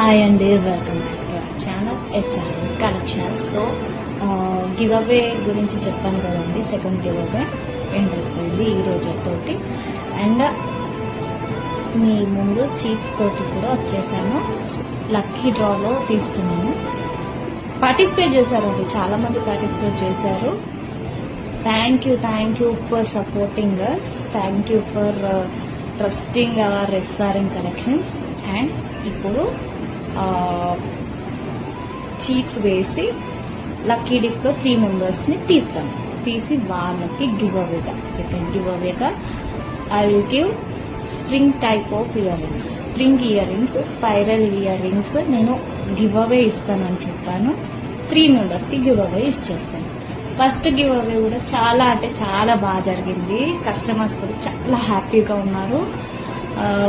Hi అండి, welcome back to our channel SR collections. So giveaway గురించి చెప్పాను కదండి, సెకండ్ గివ్ అవే ఎండ్ అయిపోయింది ఈ రోజుతోటి. అండ్ మీ ముందు చీట్స్ తోటి కూడా వచ్చేసాను. లక్కీ డ్రాలో తీస్తున్నాను. పార్టిసిపేట్ చేశారండి, చాలా మంది పార్టిసిపేట్ చేశారు. Thank you for supporting us. Thank you for trusting our SRM collections. And ఇప్పుడు చీట్స్ వేసి లక్కీ డిప్ లో 3 మెంబర్స్ ని తీసి వాళ్ళకి గివ్ అవేగా, సెకండ్ గివ్ అవేగా I will give spring type of earrings, spring earrings, spiral earrings నేను give away ఇస్తానని చెప్పాను. 3 మెంబర్స్ కి గివ్ అవే ఇచ్చేస్తాను. ఫస్ట్ గివ్ అవే కూడా చాలా అంటే చాలా బాగా జరిగింది. కస్టమర్స్ కూడా చాలా హ్యాపీగా ఉన్నారు.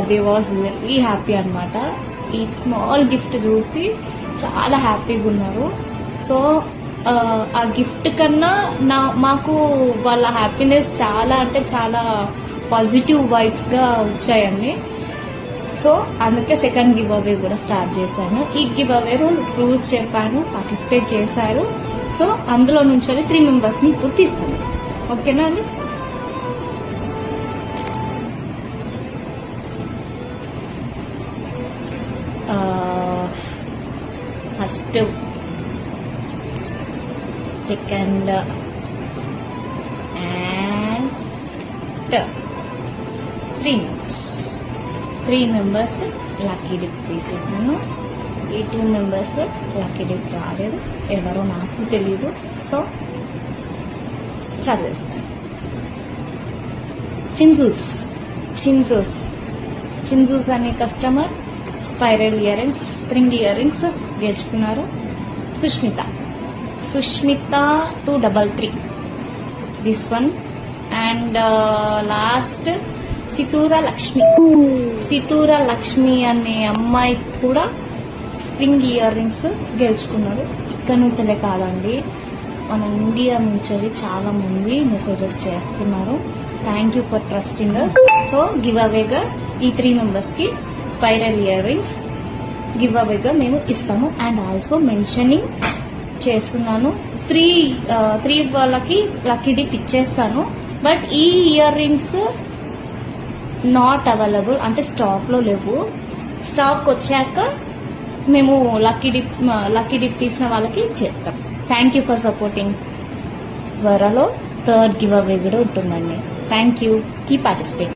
దే వాజ్ వెరీ హ్యాపీ అనమాట. ఈ స్మాల్ గిఫ్ట్ చూసి చాలా హ్యాపీగా ఉన్నారు. సో ఆ గిఫ్ట్ కన్నా మాకు వాళ్ళ హ్యాపీనెస్ చాలా అంటే చాలా పాజిటివ్ వైబ్స్ గా వచ్చాయండి. సో అందుకే సెకండ్ గివ్ అవే కూడా స్టార్ట్ చేశాను. ఈ గివ్ అవే రూల్స్ చెప్పాను, పార్టిసిపేట్ చేశారు. సో అందులో నుంచి 3 మెంబర్స్ ని ఇప్పుడు తీస్తాను. ఓకేనా అండి? First, second and third 3 members lucky dip తీసేసాను. ఈ 2 మెంబర్స్ లక్కీ డిప్ రాలేదు, ఎవరో నాకు తెలీదు. సో చదివేస్తాను. చింజూస్ అనే customer spiral earrings, spring earrings గెలుచుకున్నారు. Sushmita 233 this one. And last సితూర లక్ష్మి అనే అమ్మాయి కూడా స్ప్రింగ్ ఇయర్ రింగ్స్ గెలుచుకున్నారు. ఇక్కడ నుంచే కాదండి, మన ఇండియా నుంచి చాలా మంది మెసేజెస్ చేస్తున్నారు. Thank you for trusting us. So give అవేగా ఈ 3 మెంబర్స్ కి స్పైరల్ ఇయర్ రింగ్స్ గివ్ అవేగా మేము ఇస్తాము. అండ్ ఆల్సో మెన్షనింగ్ చేస్తున్నాను, 3 వాళ్ళకి లక్కీ డిప్ ఇచ్చేస్తాను. బట్ ఈ ఇయర్ రింగ్స్ నాట్ అవైలబుల్, అంటే స్టాక్ లో లేవు. స్టాక్ వచ్చాక మేము లక్కీ డిప్ తీసిన వాళ్ళకి ఇచ్చేస్తాం. Thank you for supporting. త్వరలో థర్డ్ గివ్ అవే కూడా ఉంటుందండి. Thank you, keep participate.